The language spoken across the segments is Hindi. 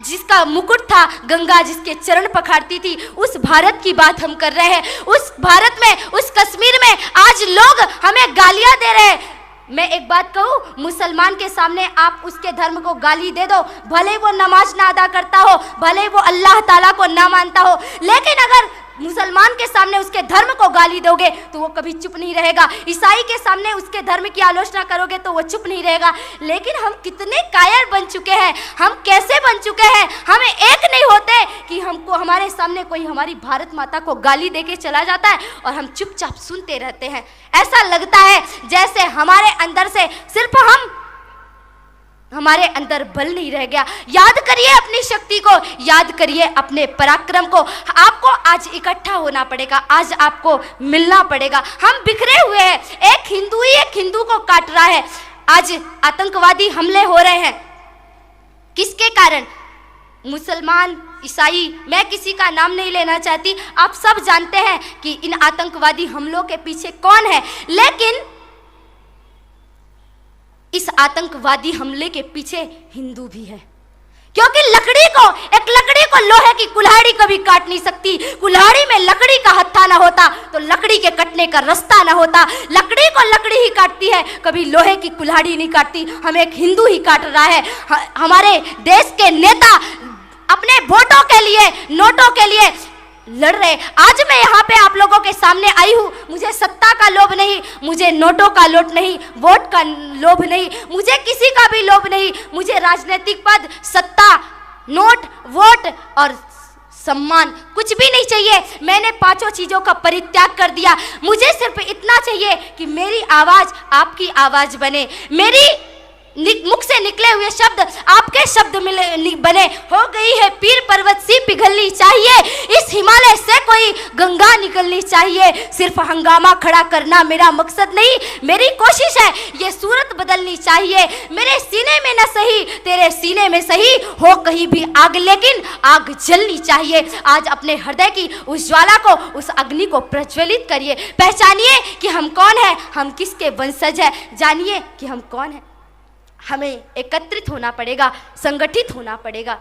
जिसका मुकुट था, गंगा जिसके चरण पखारती थी, उस भारत की बात हम कर रहे हैं। उस भारत में, उस कश्मीर में आज लोग हमें गालियां दे रहे हैं। मैं एक बात कहूँ, मुसलमान के सामने आप उसके धर्म को गाली दे दो, भले वो नमाज ना अदा करता हो, भले वो अल्लाह ताला को ना मानता हो, लेकिन अगर मुसलमान के सामने उसके धर्म को गाली दोगे तो वो कभी चुप नहीं रहेगा। ईसाई के सामने उसके धर्म की आलोचना करोगे तो वो चुप नहीं रहेगा। लेकिन हम कितने कायर बन चुके हैं, हम कैसे बन चुके हैं, हमें एक नहीं होते कि हमको हमारे सामने कोई हमारी भारत माता को गाली देके चला जाता है और हम चुपचाप सुनते रहते हैं। ऐसा लगता है जैसे हमारे अंदर से सिर्फ हमारे अंदर बल नहीं रह गया। याद करिए अपनी शक्ति को, याद करिए अपने पराक्रम को। आपको आज इकट्ठा होना पड़ेगा, आज आपको मिलना पड़ेगा। हम बिखरे हुए हैं, एक हिंदू ही एक हिंदू को काट रहा है। आज आतंकवादी हमले हो रहे हैं, किसके कारण? मुसलमान, ईसाई, मैं किसी का नाम नहीं लेना चाहती, आप सब जानते हैं कि इन आतंकवादी हमलों के पीछे कौन है। लेकिन इस आतंकवादी हमले के पीछे हिंदू भी है, क्योंकि एक लकड़ी को लोहे की कुल्हाड़ी कभी काट नहीं सकती। कुल्हाड़ी में लकड़ी का हत्था ना होता तो लकड़ी के कटने का रास्ता ना होता। लकड़ी को लकड़ी ही काटती है, कभी लोहे की कुल्हाड़ी नहीं काटती। हमें एक हिंदू ही काट रहा है। हमारे देश के नेता अपने वोटों के लिए, नोटों के लिए लड़ रहे। आज मैं यहाँ पे आप लोगों के सामने आई हूँ, मुझे सत्ता का लोभ नहीं, मुझे नोटों का लोभ नहीं, वोट का लोभ नहीं, मुझे किसी का भी लोभ नहीं। मुझे राजनीतिक पद, सत्ता, नोट, वोट और सम्मान कुछ भी नहीं चाहिए। मैंने पांचों चीजों का परित्याग कर दिया। मुझे सिर्फ इतना चाहिए कि मेरी आवाज आपकी आवाज बने, मेरी मुख से निकले हुए शब्द आपके शब्द बने। हो गई है पीर पर्वत सी पिघलनी चाहिए, इस हिमालय से कोई गंगा निकलनी चाहिए। सिर्फ हंगामा खड़ा करना मेरा मकसद नहीं, मेरी कोशिश है ये सूरत बदलनी चाहिए। मेरे सीने में न सही, तेरे सीने में सही, हो कहीं भी आग, लेकिन आग जलनी चाहिए। आज अपने हृदय की उस ज्वाला को, उस अग्नि को प्रज्वलित करिए। पहचानिए कि हम कौन है, हम किसके वंशज है। जानिए कि हम कौन है। हमें एकत्रित होना पड़ेगा, संगठित होना पड़ेगा।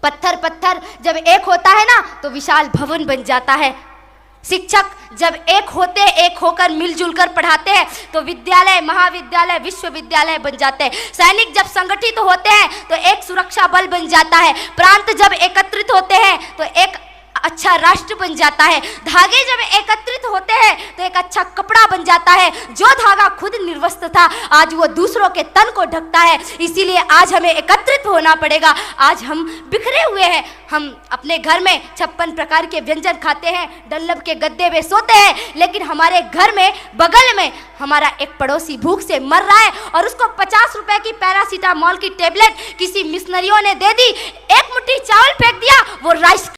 पत्थर जब एक होता है ना तो विशाल भवन बन जाता है। शिक्षक जब एक होते, एक होकर मिलजुल कर पढ़ाते हैं तो विद्यालय, महाविद्यालय, विश्वविद्यालय बन जाते हैं। सैनिक जब संगठित होते हैं तो एक सुरक्षा बल बन जाता है। प्रांत जब एकत्रित होते हैं तो एक अच्छा राष्ट्र बन जाता है। धागे जब एकत्रित होते हैं तो एक अच्छा कपड़ा बन जाता है। जो धागा खुद निर्वस्त्र था आज वो दूसरों के तन को ढकता है। इसीलिए आज हमें एकत्रित होना पड़ेगा। आज हम बिखरे हुए हैं। हम अपने घर में 56 प्रकार के व्यंजन खाते हैं, डल्लब के गद्दे में सोते हैं, लेकिन हमारे घर में बगल में हमारा एक पड़ोसी भूख से मर रहा है और उसको 50 रुपए की पैरासीटामोल की टेबलेट किसी मिशनरियों ने दे दी, एक मुट्ठी चावल फेंक दिया, वो राइस